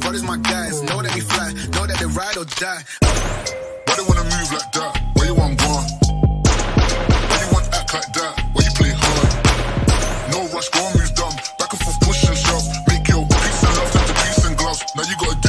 brothers my guys. Know that we fly, know that they ride or die. Why they wanna move like that? Where you want gone? Why you want act like that? Why you play hard? No rush, go on, move dumb. Back and forth, push and shove. Make your peace and love turn to peace and gloves. Now you gotta